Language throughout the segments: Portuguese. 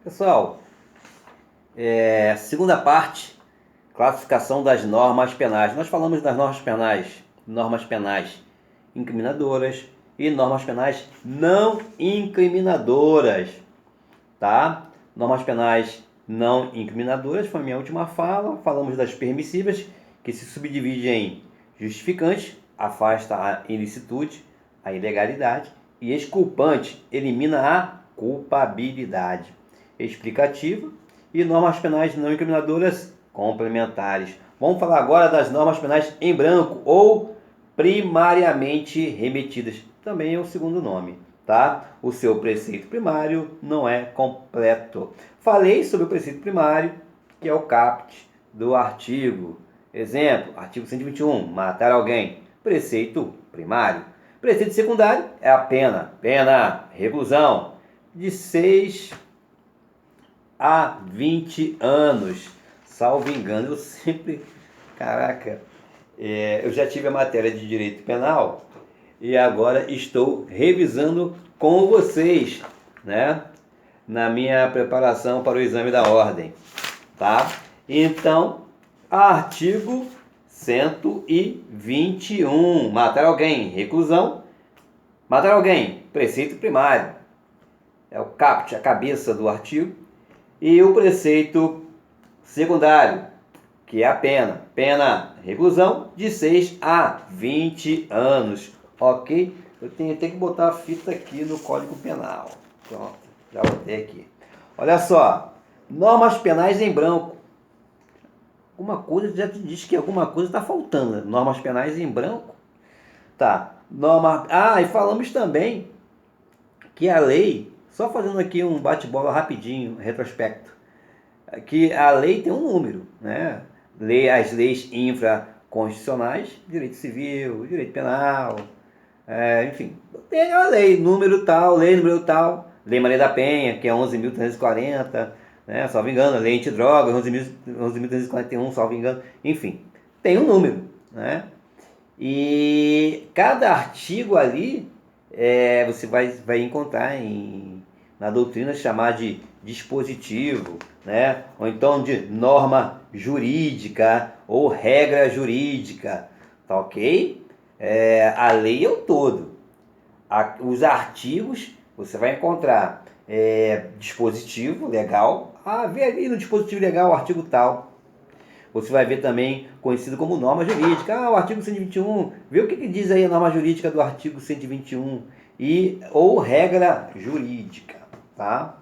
Pessoal, segunda parte, classificação das normas penais. Nós falamos das normas penais incriminadoras e normas penais não incriminadoras, tá? Normas penais não incriminadoras foi a minha última fala. Falamos das permissivas, que se subdividem em justificante, afasta a ilicitude, a ilegalidade, e exculpante, elimina a culpabilidade. Explicativa e normas penais não incriminadoras complementares. Vamos falar agora das normas penais em branco ou primariamente remetidas. Também é o segundo nome, tá? O seu preceito primário não é completo. Falei sobre o preceito primário, que é o caput do artigo. Exemplo, artigo 121, matar alguém. Preceito primário. Preceito secundário é a pena. Pena, reclusão, de 6 a 20 anos. Salvo engano, eu sempre... Caraca, eu já tive a matéria de direito penal e agora estou revisando com vocês, né? Na minha preparação para o exame da ordem, tá? Então, artigo 121, matar alguém, reclusão. Matar alguém, preceito primário. É o caput, a cabeça do artigo. E o preceito secundário, que é a pena. Pena, reclusão, de 6 a 20 anos. Ok? Eu tenho que botar a fita aqui no Código Penal. Pronto, já botei aqui. Olha só, normas penais em branco. Alguma coisa já te diz que alguma coisa está faltando. Né? Normas penais em branco. Tá. E falamos também que a lei, só fazendo aqui um bate-bola rapidinho, retrospecto, que a lei tem um número, né? As leis infraconstitucionais, direito civil, direito penal, enfim, tem a lei, número tal, lei Maria da Penha, que é 11.340, né? Salvo engano, a lei antidrogas, 11.341, salvo engano, enfim, tem um número, né? E cada artigo ali você vai encontrar na doutrina chamar de dispositivo, né? Ou então de norma jurídica ou regra jurídica, tá ok? A lei é o todo. Os artigos você vai encontrar dispositivo legal, vê ali no dispositivo legal o artigo tal. Você vai ver também conhecido como norma jurídica. O artigo 121, vê o que diz aí a norma jurídica do artigo 121 ou regra jurídica, tá?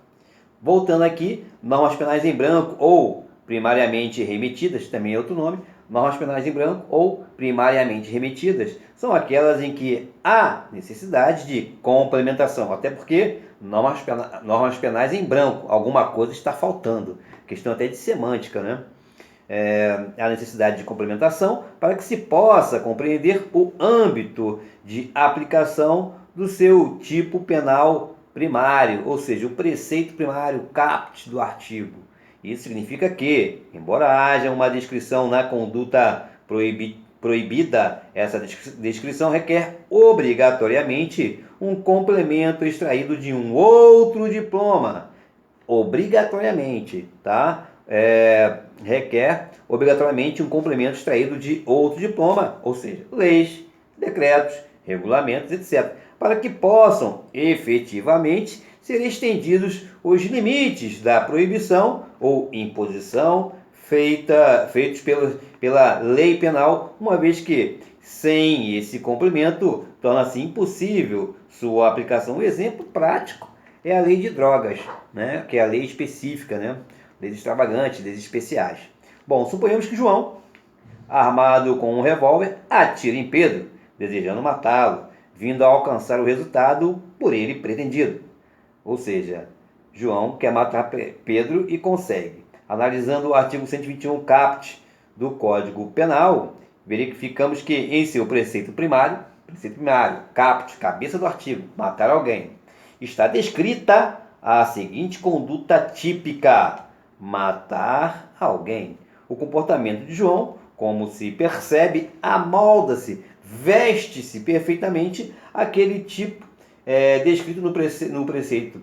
Voltando aqui, normas penais em branco ou primariamente remetidas, também é outro nome. Normas penais em branco ou primariamente remetidas são aquelas em que há necessidade de complementação, até porque normas penais em branco, alguma coisa está faltando. Questão até de semântica, né? A necessidade de complementação para que se possa compreender o âmbito de aplicação do seu tipo penal primário, ou seja, o preceito primário, caput do artigo. Isso significa que, embora haja uma descrição na conduta proibida, essa descrição requer obrigatoriamente um complemento extraído de um outro diploma. Obrigatoriamente, tá? Requer obrigatoriamente um complemento extraído de outro diploma, ou seja, leis, decretos, regulamentos, etc., para que possam efetivamente ser estendidos os limites da proibição ou imposição feitos pela lei penal, uma vez que, sem esse complemento, torna-se impossível sua aplicação. Um exemplo prático é a lei de drogas, né? Que é a lei específica, né? Leis extravagantes, leis especiais. Bom, suponhamos que João, armado com um revólver, atira em Pedro, desejando matá-lo, vindo a alcançar o resultado por ele pretendido. Ou seja, João quer matar Pedro e consegue. Analisando o artigo 121 caput do Código Penal, verificamos que em seu preceito primário, caput, cabeça do artigo, matar alguém, está descrita a seguinte conduta típica: matar alguém. O comportamento de João, como se percebe, amolda-se, veste-se perfeitamente aquele tipo descrito no preceito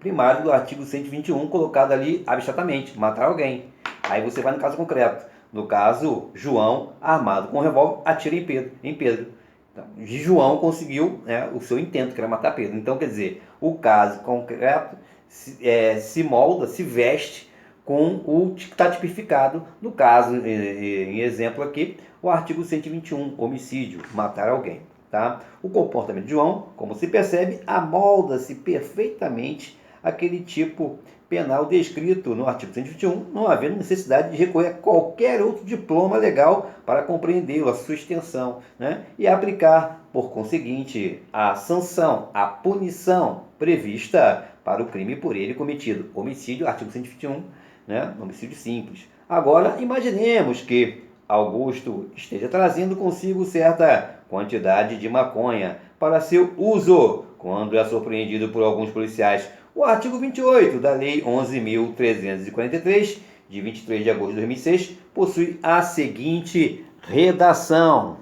primário do artigo 121, colocado ali abstratamente, matar alguém. Aí você vai no caso concreto. No caso, João, armado com um revólver, atira em Pedro. Então, João conseguiu, né, o seu intento, que era matar Pedro. Então, quer dizer, o caso concreto se molda, se veste com o que está tipificado, no caso, em exemplo aqui, o artigo 121, homicídio, matar alguém. Tá? O comportamento de João, como se percebe, amolda-se perfeitamente aquele tipo penal descrito no artigo 121, não havendo necessidade de recorrer a qualquer outro diploma legal para compreendê-lo, a sua extensão, né? E aplicar, por conseguinte, a sanção, a punição prevista para o crime por ele cometido. Homicídio, artigo 121, né? Homicídio simples. Agora, imaginemos que Augusto esteja trazendo consigo certa quantidade de maconha para seu uso, quando é surpreendido por alguns policiais. O artigo 28 da Lei 11.343, de 23 de agosto de 2006, possui a seguinte redação.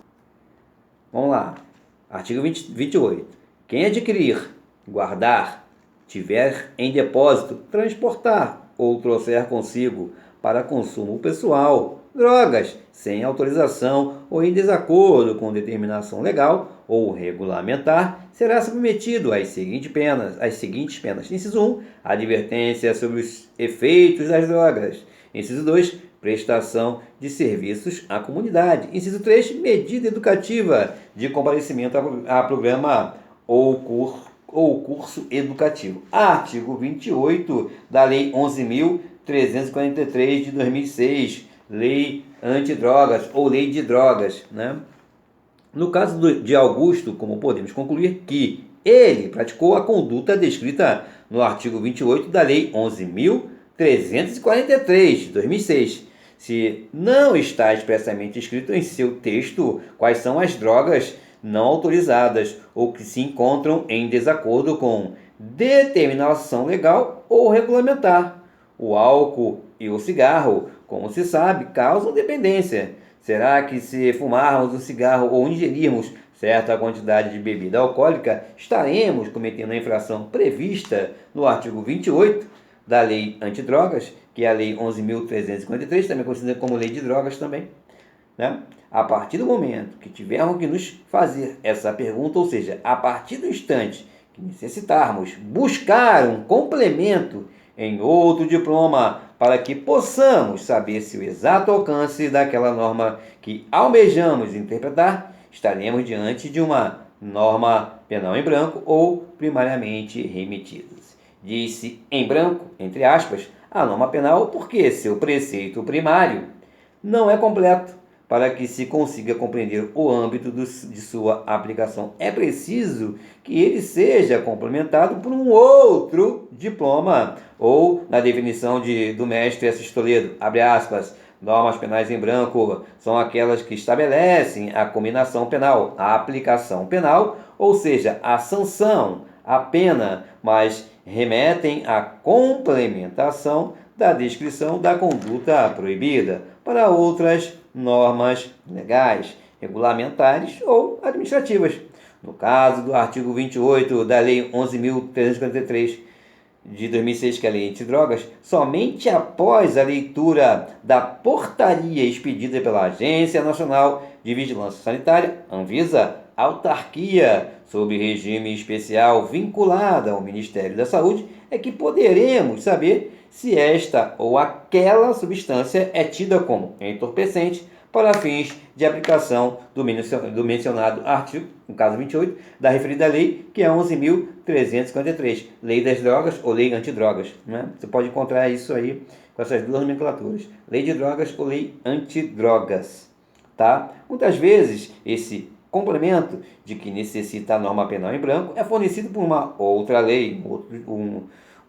Vamos lá. Artigo 28. Quem adquirir, guardar, tiver em depósito, transportar ou trouxer consigo para consumo pessoal drogas sem autorização ou em desacordo com determinação legal ou regulamentar, será submetido às seguintes penas. Inciso 1, advertência sobre os efeitos das drogas. Inciso 2, prestação de serviços à comunidade. Inciso 3, medida educativa de comparecimento a programa ou curso educativo. Artigo 28 da Lei 11.343 de 2006, Lei Antidrogas ou Lei de Drogas, né? No caso de Augusto, como podemos concluir que ele praticou a conduta descrita no artigo 28 da Lei 11.343 de 2006. Se não está expressamente escrito em seu texto quais são as drogas não autorizadas ou que se encontram em desacordo com determinação legal ou regulamentar. O álcool e o cigarro, como se sabe, causam dependência. Será que se fumarmos um cigarro ou ingerirmos certa quantidade de bebida alcoólica, estaremos cometendo a infração prevista no artigo 28 da Lei Antidrogas, que é a Lei 11.353, também conhecida como Lei de Drogas também, né? A partir do momento que tivermos que nos fazer essa pergunta, ou seja, a partir do instante que necessitarmos buscar um complemento em outro diploma para que possamos saber se o exato alcance daquela norma que almejamos interpretar, estaremos diante de uma norma penal em branco ou primariamente remetidos. Disse em branco, entre aspas, a norma penal porque seu preceito primário não é completo para que se consiga compreender o âmbito de sua aplicação. É preciso que ele seja complementado por um outro diploma, ou na definição do mestre Assis Toledo, abre aspas, normas penais em branco são aquelas que estabelecem a cominação penal, a aplicação penal, ou seja, a sanção, a pena, mas remetem à complementação da descrição da conduta proibida para outras normas legais, regulamentares ou administrativas. No caso do artigo 28 da Lei 11.343 de 2006, que é a Lei Antidrogas, somente após a leitura da portaria expedida pela Agência Nacional de Vigilância Sanitária, Anvisa, autarquia sob regime especial vinculada ao Ministério da Saúde, é que poderemos saber se esta ou aquela substância é tida como entorpecente para fins de aplicação do mencionado artigo, no caso 28, da referida lei, que é 11.353, Lei das Drogas ou Lei Antidrogas, né? Você pode encontrar isso aí com essas duas nomenclaturas, Lei de Drogas ou Lei Antidrogas, tá? Muitas vezes, esse complemento de que necessita a norma penal em branco é fornecido por uma outra lei,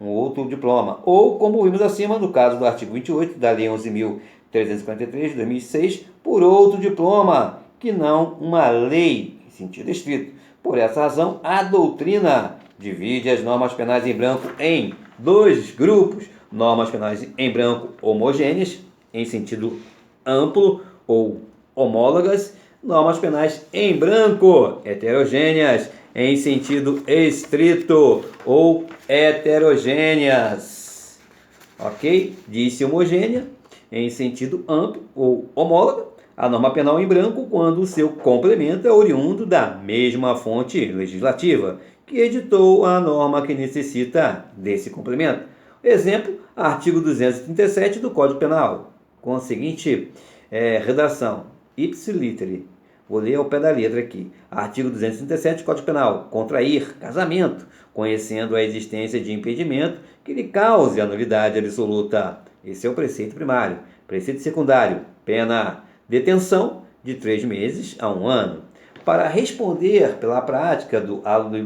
um outro diploma, ou, como vimos acima, no caso do artigo 28 da Lei 11.343 de 2006, por outro diploma, que não uma lei, em sentido estrito. Por essa razão, a doutrina divide as normas penais em branco em dois grupos: normas penais em branco homogêneas, em sentido amplo ou homólogas, normas penais em branco heterogêneas, em sentido estrito ou heterogêneas. Ok? Disse homogênea em sentido amplo ou homóloga, a norma penal em branco quando o seu complemento é oriundo da mesma fonte legislativa que editou a norma que necessita desse complemento. Exemplo, artigo 237 do Código Penal, com a seguinte redação, ipsiliteri. Vou ler ao pé da letra aqui. Artigo 237 do Código Penal. Contrair casamento, conhecendo a existência de impedimento que lhe cause a nulidade absoluta. Esse é o preceito primário. Preceito secundário, pena detenção de 3 meses a 1 ano. Para responder pela prática do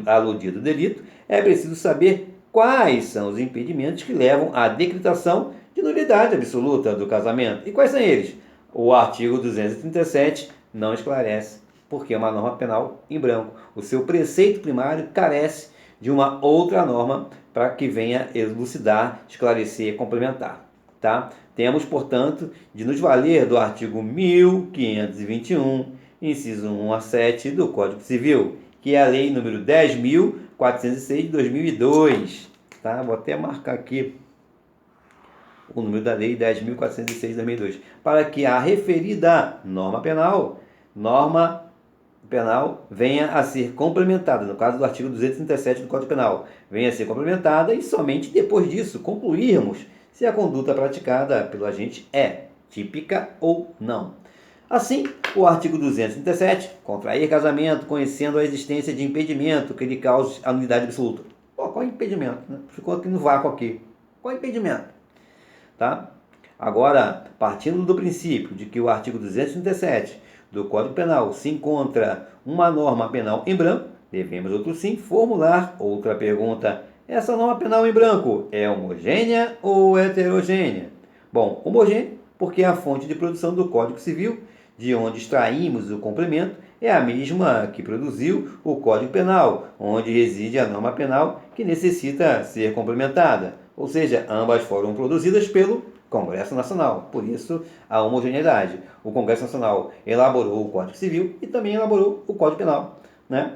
aludido delito, é preciso saber quais são os impedimentos que levam à decretação de nulidade absoluta do casamento. E quais são eles? O artigo 237 não esclarece, porque é uma norma penal em branco. O seu preceito primário carece de uma outra norma para que venha elucidar, esclarecer, complementar. Tá? Temos, portanto, de nos valer do artigo 1521, inciso 1 a 7 do Código Civil, que é a lei número 10.406 de 2002. Tá? Vou até marcar aqui o número da lei 10.406 de 2002, para que a referida norma penal venha a ser complementada, no caso do artigo 237 do Código Penal, venha a ser complementada e somente depois disso concluirmos se a conduta praticada pelo agente é típica ou não. Assim, o artigo 237, contrair casamento conhecendo a existência de impedimento que lhe cause a nulidade absoluta. Pô, qual é o impedimento? Ficou aqui no vácuo aqui. Qual é o impedimento? Tá? Agora, partindo do princípio de que o artigo 237 do Código Penal se encontra uma norma penal em branco, devemos, outro sim, formular outra pergunta. Essa norma penal em branco é homogênea ou heterogênea? Bom, homogênea porque a fonte de produção do Código Civil, de onde extraímos o complemento, é a mesma que produziu o Código Penal, onde reside a norma penal que necessita ser complementada. Ou seja, ambas foram produzidas pelo Congresso Nacional, por isso a homogeneidade. O Congresso Nacional elaborou o Código Civil e também elaborou o Código Penal, né?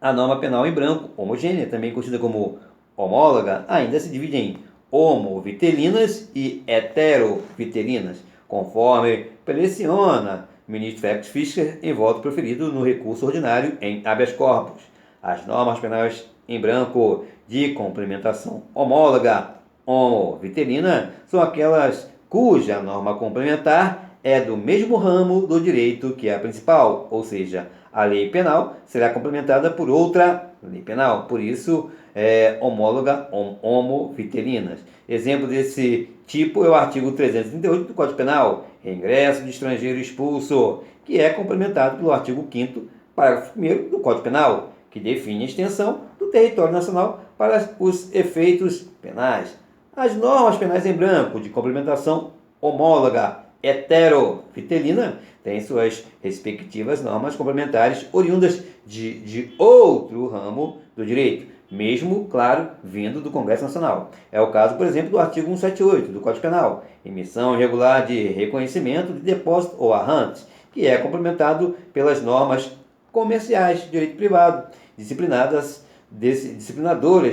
A norma penal em branco, homogênea, também conhecida como homóloga, ainda se divide em homovitelinas e heterovitelinas, conforme pressiona o ministro Félix Fischer em voto proferido no recurso ordinário em habeas corpus. As normas penais em branco de complementação homóloga, homovitelina, são aquelas cuja norma complementar é do mesmo ramo do direito que a principal, ou seja, a lei penal será complementada por outra lei penal, por isso é homóloga homovitelinas. Exemplo desse tipo é o artigo 338 do Código Penal, ingresso de estrangeiro expulso, que é complementado pelo artigo 5º, parágrafo 1º do Código Penal, que define a extensão do território nacional para os efeitos penais. As normas penais em branco de complementação homóloga heterovitelina têm suas respectivas normas complementares oriundas de outro ramo do direito, mesmo, claro, vindo do Congresso Nacional. É o caso, por exemplo, do artigo 178 do Código Penal, emissão irregular de reconhecimento de depósito ou arrantes, que é complementado pelas normas comerciais de direito privado, disciplinadoras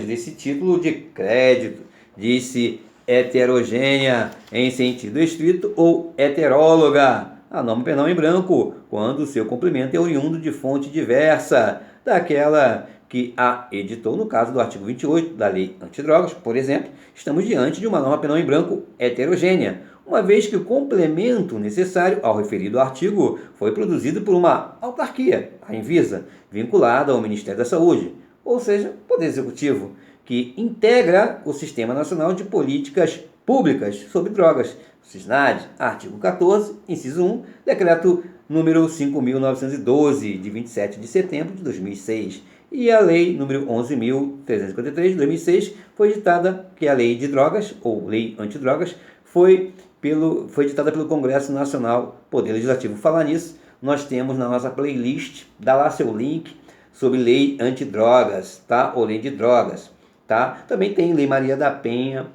desse título de crédito, disse heterogênea em sentido estrito ou heteróloga, a norma penal em branco, quando o seu complemento é oriundo de fonte diversa daquela que a editou, no caso do artigo 28 da Lei Antidrogas, por exemplo, estamos diante de uma norma penal em branco heterogênea, uma vez que o complemento necessário ao referido artigo foi produzido por uma autarquia, a Anvisa, vinculada ao Ministério da Saúde, ou seja, Poder Executivo, que integra o Sistema Nacional de Políticas Públicas sobre Drogas, SISNAD, artigo 14, inciso 1, decreto número 5.912, de 27 de setembro de 2006, e a lei número 11.353, de 2006, foi ditada, que é a Lei de Drogas, ou Lei Antidrogas, foi ditada pelo Congresso Nacional, Poder Legislativo. Falar nisso, nós temos na nossa playlist, dá lá seu link, sobre Lei Antidrogas, tá? Ou Lei de Drogas. Tá? Também tem Lei Maria da Penha,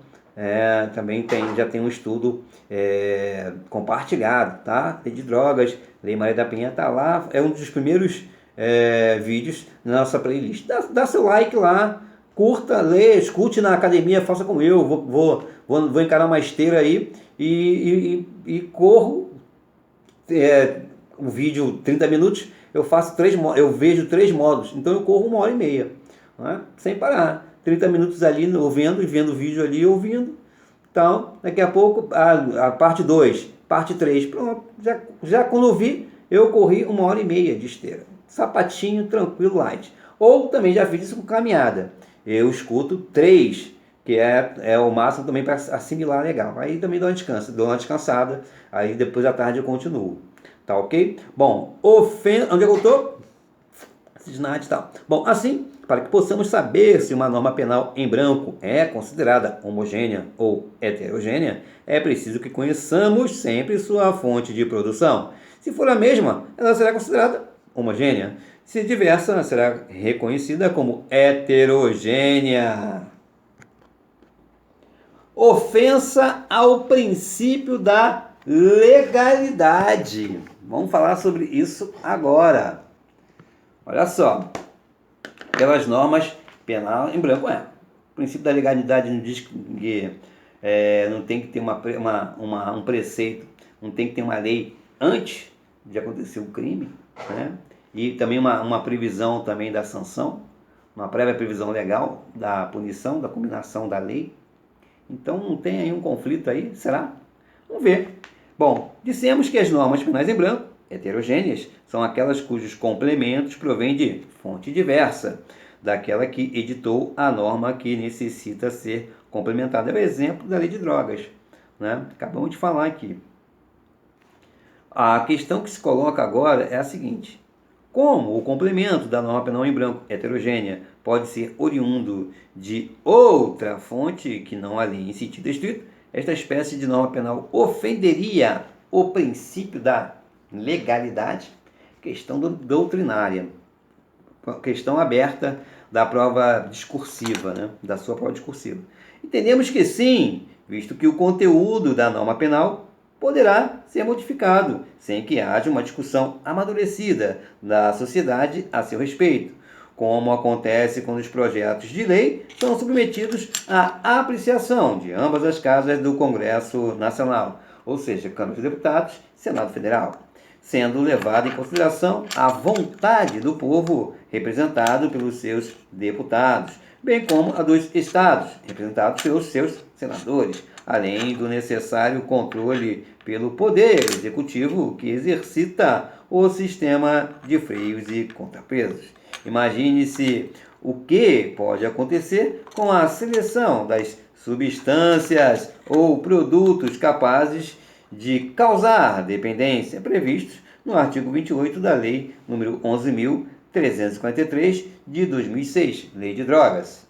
já tem um estudo compartilhado, tá? Lei de drogas, Lei Maria da Penha está lá, é um dos primeiros vídeos na nossa playlist. Dá seu like lá, curta, lê, escute na academia, faça como eu, vou encarar uma esteira aí e corro o vídeo 30 minutos, eu vejo 3 modos, então eu corro 1h30, né? Sem parar, 30 minutos ali ouvindo e vendo o vídeo ali ouvindo. Então, daqui a pouco, a parte 2, parte 3, pronto, já quando eu vi, eu corri 1h30 de esteira, sapatinho, tranquilo, light. Ou também já fiz isso com caminhada, eu escuto 3, que é o máximo também para assimilar legal. Aí também dou uma descansada, aí depois à tarde eu continuo. Tá ok? Bom, onde eu estou? Cisnade e tal. Bom, assim, para que possamos saber se uma norma penal em branco é considerada homogênea ou heterogênea, é preciso que conheçamos sempre sua fonte de produção. Se for a mesma, ela será considerada homogênea. Se diversa, será reconhecida como heterogênea. Ofensa ao princípio da legalidade. Vamos falar sobre isso agora. Olha só, pelas normas penal em branco o princípio da legalidade não diz que não tem que ter um preceito, não tem que ter uma lei antes de acontecer o crime, né? E também uma previsão também da sanção, uma prévia previsão legal da punição, da combinação da lei. Então não tem aí um conflito aí, será? Vamos ver. Bom, dissemos que as normas penais em branco, heterogêneas, são aquelas cujos complementos provêm de fonte diversa, daquela que editou a norma que necessita ser complementada. É o exemplo da lei de drogas, né? Acabamos de falar aqui. A questão que se coloca agora é a seguinte: como o complemento da norma penal em branco heterogênea pode ser oriundo de outra fonte que não a lei em sentido estrito, esta espécie de norma penal ofenderia o princípio da legalidade? Questão doutrinária, questão aberta da prova discursiva, né? Da sua prova discursiva. Entendemos que sim, visto que o conteúdo da norma penal poderá ser modificado, sem que haja uma discussão amadurecida da sociedade a seu respeito, como acontece quando os projetos de lei são submetidos à apreciação de ambas as casas do Congresso Nacional, ou seja, Câmara dos Deputados e Senado Federal, sendo levada em consideração a vontade do povo representado pelos seus deputados, bem como a dos estados, representados pelos seus senadores, além do necessário controle pelo Poder Executivo que exercita o sistema de freios e contrapesos. Imagine-se o que pode acontecer com a seleção das substâncias ou produtos capazes de causar dependência previstos no artigo 28 da Lei nº 11.343 de 2006, Lei de Drogas.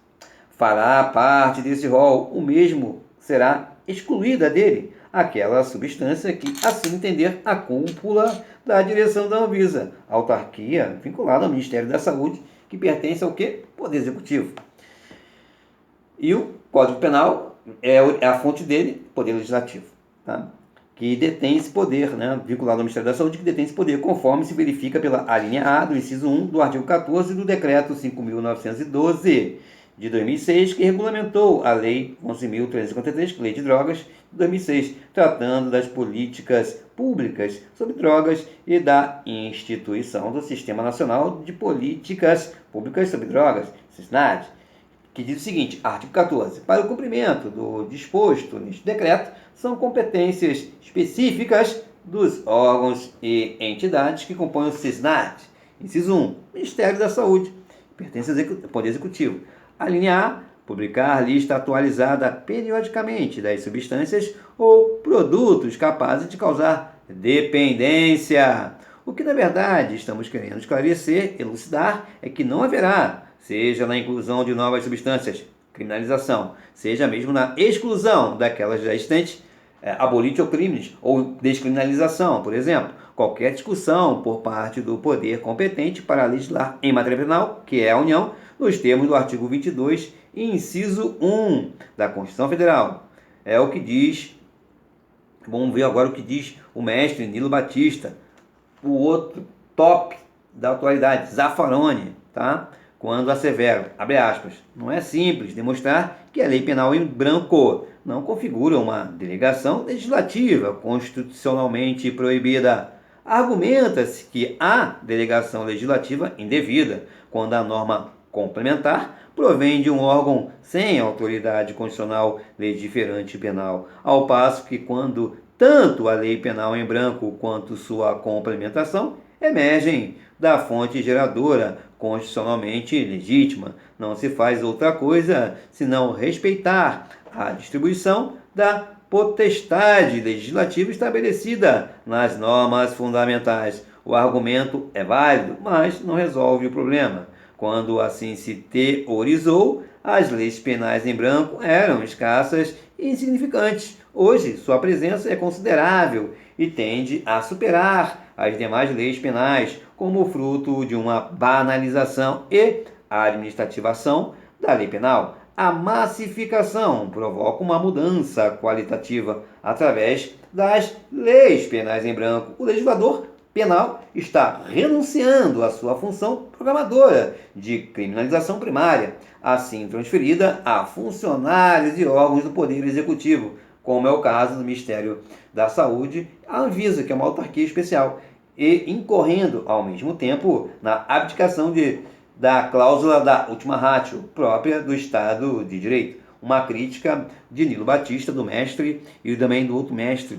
Fará parte desse rol, o mesmo será excluída dele aquela substância que assim entender a cúpula da direção da Anvisa, autarquia vinculada ao Ministério da Saúde, que pertence ao quê? Poder Executivo. E o Código Penal é a fonte dele, Poder Legislativo, tá? Que detém esse poder, né? Vinculado ao Ministério da Saúde, que detém esse poder, conforme se verifica pela alínea A do inciso 1 do artigo 14 do Decreto 5.912 de 2006, que regulamentou a Lei 11.353, Lei de Drogas, de 2006, tratando das políticas públicas sobre drogas e da instituição do Sistema Nacional de Políticas Públicas sobre Drogas, SISNAD, que diz o seguinte, artigo 14, para o cumprimento do disposto neste decreto, são competências específicas dos órgãos e entidades que compõem o SISNAD. Inciso 1, Ministério da Saúde, pertence ao Poder Executivo. A linha A, publicar lista atualizada periodicamente das substâncias ou produtos capazes de causar dependência. O que, na verdade, estamos querendo esclarecer, elucidar, é que não haverá, seja na inclusão de novas substâncias, criminalização, seja mesmo na exclusão daquelas já existentes, abolitio crimes ou descriminalização, por exemplo, qualquer discussão por parte do poder competente para legislar em matéria penal, que é a União, nos termos do artigo 22, inciso 1 da Constituição Federal. É o que diz, vamos ver agora o que diz o mestre Nilo Batista, o outro top da atualidade, Zaffaroni, tá? Quando asseveram, abre aspas, não é simples demonstrar que a lei penal em branco não configura uma delegação legislativa constitucionalmente proibida. Argumenta-se que há delegação legislativa indevida, quando a norma complementar provém de um órgão sem autoridade constitucional legiferante penal, ao passo que quando tanto a lei penal em branco quanto sua complementação emergem da fonte geradora constitucionalmente legítima, não se faz outra coisa senão respeitar a distribuição da potestade legislativa estabelecida nas normas fundamentais. O argumento é válido, mas não resolve o problema. Quando assim se teorizou, as leis penais em branco eram escassas e insignificantes. Hoje, sua presença é considerável e tende a superar as demais leis penais, como fruto de uma banalização e administrativação da lei penal. A massificação provoca uma mudança qualitativa através das leis penais em branco. O legislador penal está renunciando à sua função programadora de criminalização primária, assim transferida a funcionários e órgãos do Poder Executivo, como é o caso do Ministério da Saúde, a Anvisa, que é uma autarquia especial, e incorrendo, ao mesmo tempo, na abdicação da cláusula da ultima ratio, própria do Estado de Direito. Uma crítica de Nilo Batista, do mestre, e também do outro mestre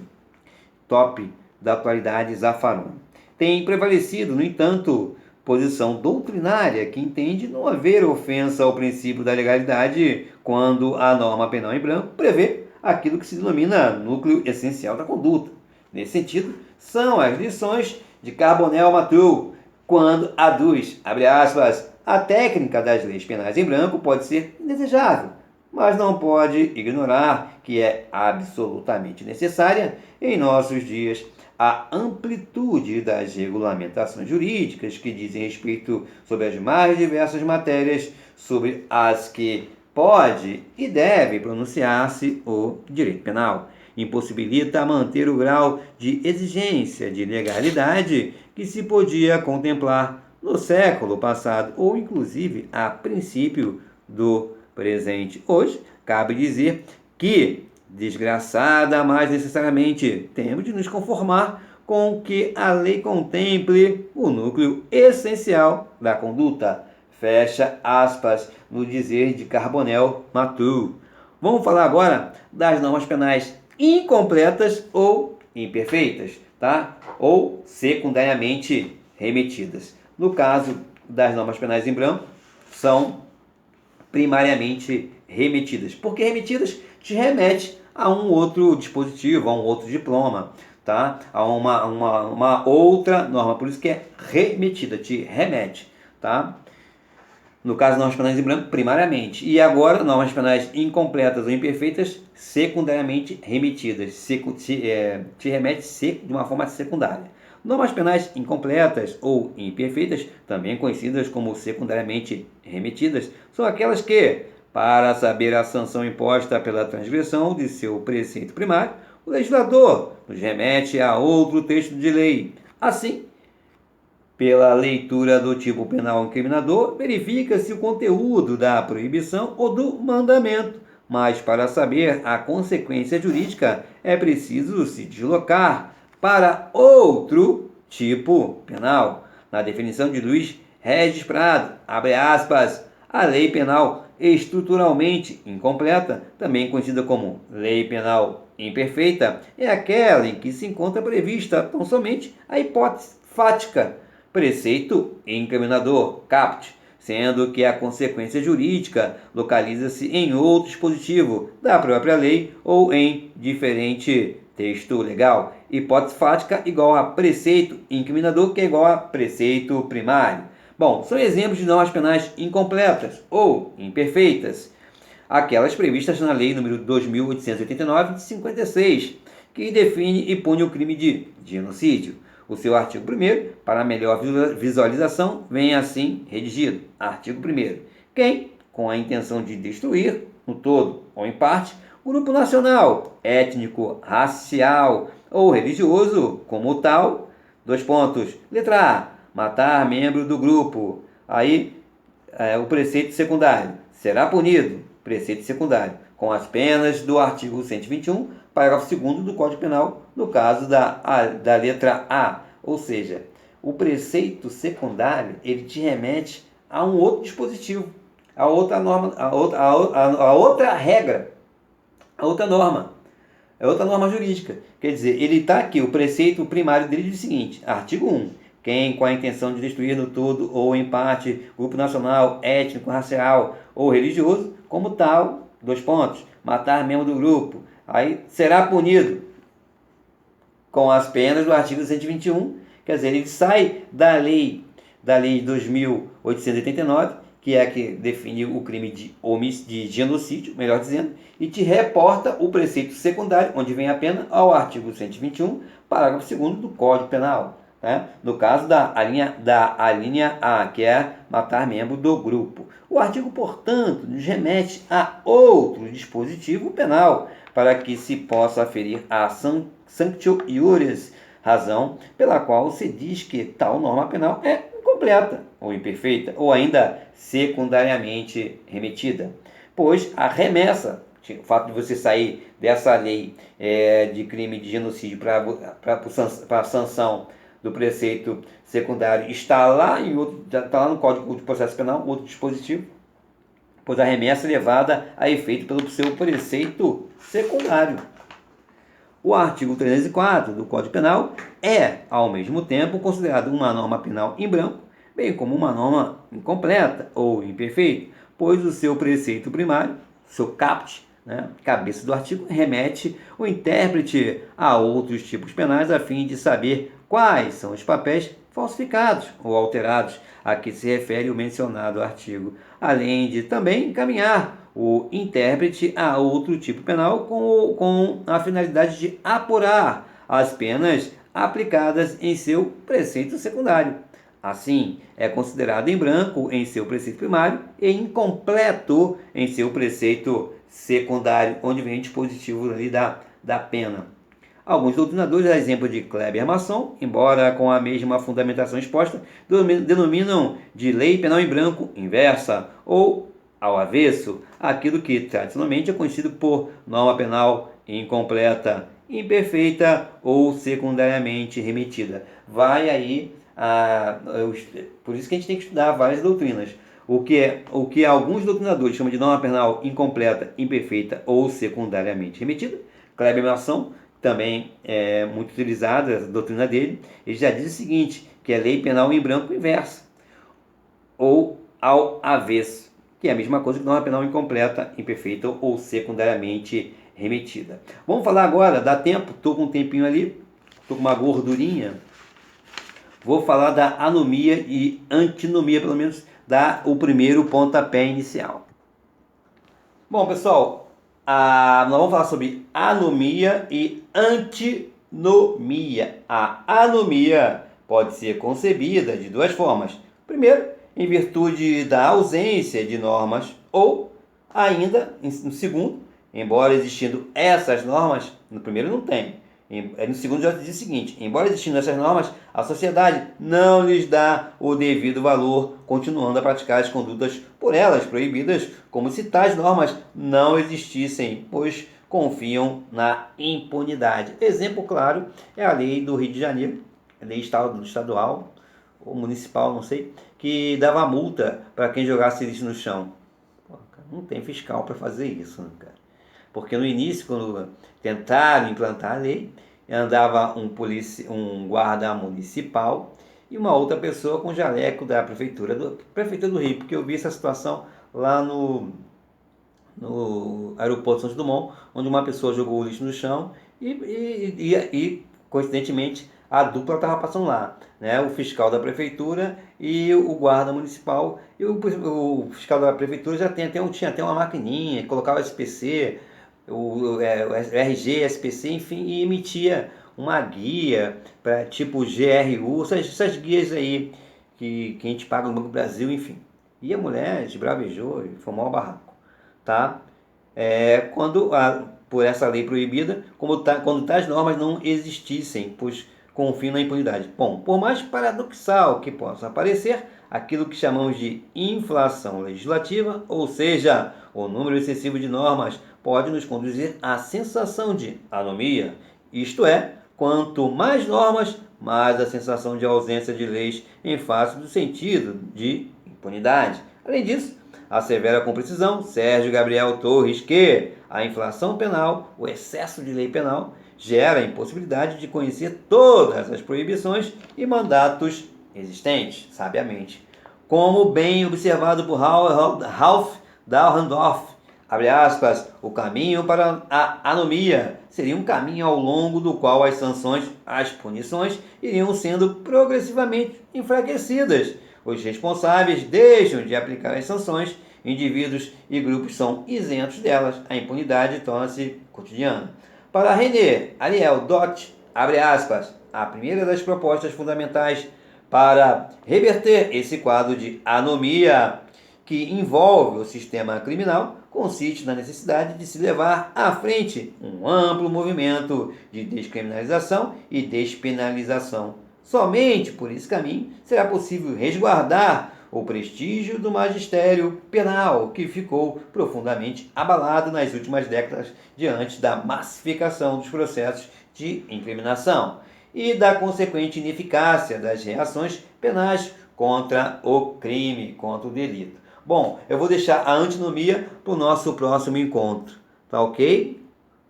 top da atualidade, Zaffaroni. Tem prevalecido, no entanto, posição doutrinária que entende não haver ofensa ao princípio da legalidade quando a norma penal em branco prevê aquilo que se denomina núcleo essencial da conduta. Nesse sentido, são as lições de Carbonell-Mathieu, quando aduz, abre aspas, a técnica das leis penais em branco pode ser indesejável, mas não pode ignorar que é absolutamente necessária em nossos dias a amplitude das regulamentações jurídicas que dizem respeito sobre as mais diversas matérias sobre as que pode e deve pronunciar-se o direito penal. Impossibilita manter o grau de exigência de legalidade que se podia contemplar no século passado ou inclusive a princípio do presente. Hoje, cabe dizer que, desgraçada, mas necessariamente temos de nos conformar com que a lei contemple o núcleo essencial da conduta. Fecha aspas no dizer de Carbonell-Mathieu. Vamos falar agora das normas penais incompletas ou imperfeitas, tá? Ou secundariamente remetidas. No caso das normas penais em branco, são primariamente remetidas. Porque remetidas te remete a um outro dispositivo, a um outro diploma, tá? A uma outra norma, por isso que é remetida, te remete, tá? No caso, normas penais em branco, primariamente. E agora, normas penais incompletas ou imperfeitas, secundariamente remetidas. Te remete de uma forma secundária. Normas penais incompletas ou imperfeitas, também conhecidas como secundariamente remetidas, são aquelas que, para saber a sanção imposta pela transgressão de seu preceito primário, o legislador nos remete a outro texto de lei. Assim, pela leitura do tipo penal incriminador, verifica-se o conteúdo da proibição ou do mandamento, mas para saber a consequência jurídica é preciso se deslocar para outro tipo penal. Na definição de Luiz Regis Prado, abre aspas, a lei penal estruturalmente incompleta, também conhecida como lei penal imperfeita, é aquela em que se encontra prevista tão somente a hipótese fática, preceito incriminador, caput, sendo que a consequência jurídica localiza-se em outro dispositivo da própria lei ou em diferente texto legal. Hipótese fática igual a preceito incriminador, que é igual a preceito primário. Bom, são exemplos de normas penais incompletas ou imperfeitas, aquelas previstas na Lei nº 2.889, de 56, que define e pune o crime de genocídio. O seu artigo 1º, para melhor visualização, vem assim redigido. Artigo 1º. Quem, com a intenção de destruir, no todo ou em parte, grupo nacional, étnico, racial ou religioso, como tal, letra A, matar membro do grupo. Aí, o preceito secundário, será punido, preceito secundário, com as penas do artigo 121, parágrafo 2º do Código Penal, no caso da letra A. Ou seja, o preceito secundário, ele te remete a um outro dispositivo, a outra norma, a outra regra, a outra norma. É outra norma jurídica. Quer dizer, ele está aqui, o preceito primário dele diz o seguinte, artigo 1. Quem, com a intenção de destruir no todo ou em parte, grupo nacional, étnico, racial ou religioso, como tal, 2 pontos, matar membro do grupo, aí será punido com as penas do artigo 121, quer dizer, ele sai da lei de 2889, que é a que define o crime de genocídio, melhor dizendo, e te reporta o preceito secundário, onde vem a pena, ao artigo 121, parágrafo 2º do Código Penal. Né? No caso da alínea A, que é matar membro do grupo. O artigo, portanto, nos remete a outro dispositivo penal, para que se possa aferir a sanctio iuris, razão pela qual se diz que tal norma penal é incompleta ou imperfeita, ou ainda secundariamente remetida. Pois a remessa, o fato de você sair dessa lei de crime de genocídio para a sanção do preceito secundário, está lá no Código de Processo Penal, outro dispositivo, pois a remessa é levada a efeito pelo seu preceito secundário. O artigo 304 do Código Penal é, ao mesmo tempo, considerado uma norma penal em branco, bem como uma norma incompleta ou imperfeita, pois o seu preceito primário, seu caput, cabeça do artigo, remete o intérprete a outros tipos penais a fim de saber quais são os papéis falsificados ou alterados a que se refere o mencionado artigo, além de também encaminhar o intérprete a outro tipo penal com a finalidade de apurar as penas aplicadas em seu preceito secundário. Assim, é considerado em branco em seu preceito primário e incompleto em seu preceito secundário, onde vem o dispositivo ali da pena. Alguns doutrinadores, a exemplo de Kleber Masson, embora com a mesma fundamentação exposta, denominam de lei penal em branco inversa ou ao avesso aquilo que tradicionalmente é conhecido por norma penal incompleta, imperfeita ou secundariamente remetida. Vai aí por isso que a gente tem que estudar várias doutrinas. O que alguns doutrinadores chamam de norma penal incompleta, imperfeita ou secundariamente remetida, Kleber Masson, também é muito utilizada a doutrina dele, ele já diz o seguinte, que é lei penal em branco inversa ou ao avesso, que é a mesma coisa que norma penal incompleta, imperfeita ou secundariamente remetida. Vamos falar agora, dá tempo? Estou com um tempinho ali, estou com uma gordurinha. Vou falar da anomia e antinomia, pelo menos dar o primeiro pontapé inicial. Bom, pessoal, nós vamos falar sobre anomia e antinomia. A anomia pode ser concebida de 2 formas. Primeiro, em virtude da ausência de normas, ou ainda, no segundo, embora existindo essas normas, no primeiro não tem. No segundo já diz o seguinte, embora existindo essas normas, a sociedade não lhes dá o devido valor, continuando a praticar as condutas por elas proibidas, como se tais normas não existissem, pois confiam na impunidade. Exemplo claro é a lei do Rio de Janeiro, a lei estadual ou municipal, não sei, que dava multa para quem jogasse lixo no chão. Pô, cara, não tem fiscal para fazer isso, né, cara? Porque no início, quando tentaram implantar a lei, andava um guarda municipal e uma outra pessoa com jaleco da prefeitura do Rio, porque eu vi essa situação lá no aeroporto Santos Dumont, onde uma pessoa jogou o lixo no chão e coincidentemente, a dupla estava passando lá, né? O fiscal da prefeitura e o guarda municipal. E o fiscal da prefeitura tinha até uma maquininha, colocava o SPC, o RG, SPC, enfim, e emitia uma guia para tipo GRU, essas guias aí que a gente paga no Banco do Brasil, enfim. E a mulher esbravejou e foi um maior barraco, tá? Por essa lei proibida, quando tais normas não existissem, pois com o fim na impunidade. Bom, por mais paradoxal que possa parecer, aquilo que chamamos de inflação legislativa, ou seja, o número excessivo de normas, pode nos conduzir à sensação de anomia, isto é, quanto mais normas, mais a sensação de ausência de leis em face do sentido de impunidade. Além disso, assevera com precisão Sérgio Gabriel Torres que a inflação penal, o excesso de lei penal, gera a impossibilidade de conhecer todas as proibições e mandatos existentes, sabiamente. Como bem observado por Ralph Dahrendorf, abre aspas, o caminho para a anomia seria um caminho ao longo do qual as sanções, as punições, iriam sendo progressivamente enfraquecidas. Os responsáveis deixam de aplicar as sanções, indivíduos e grupos são isentos delas, a impunidade torna-se cotidiana. Para René Ariel Dott, abre aspas, a primeira das propostas fundamentais para reverter esse quadro de anomia que envolve o sistema criminal consiste na necessidade de se levar à frente um amplo movimento de descriminalização e despenalização. Somente por esse caminho será possível resguardar o prestígio do magistério penal, que ficou profundamente abalado nas últimas décadas diante da massificação dos processos de incriminação e da consequente ineficácia das reações penais contra o crime, contra o delito. Bom, eu vou deixar a antinomia para o nosso próximo encontro, tá ok?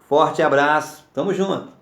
Forte abraço, tamo junto!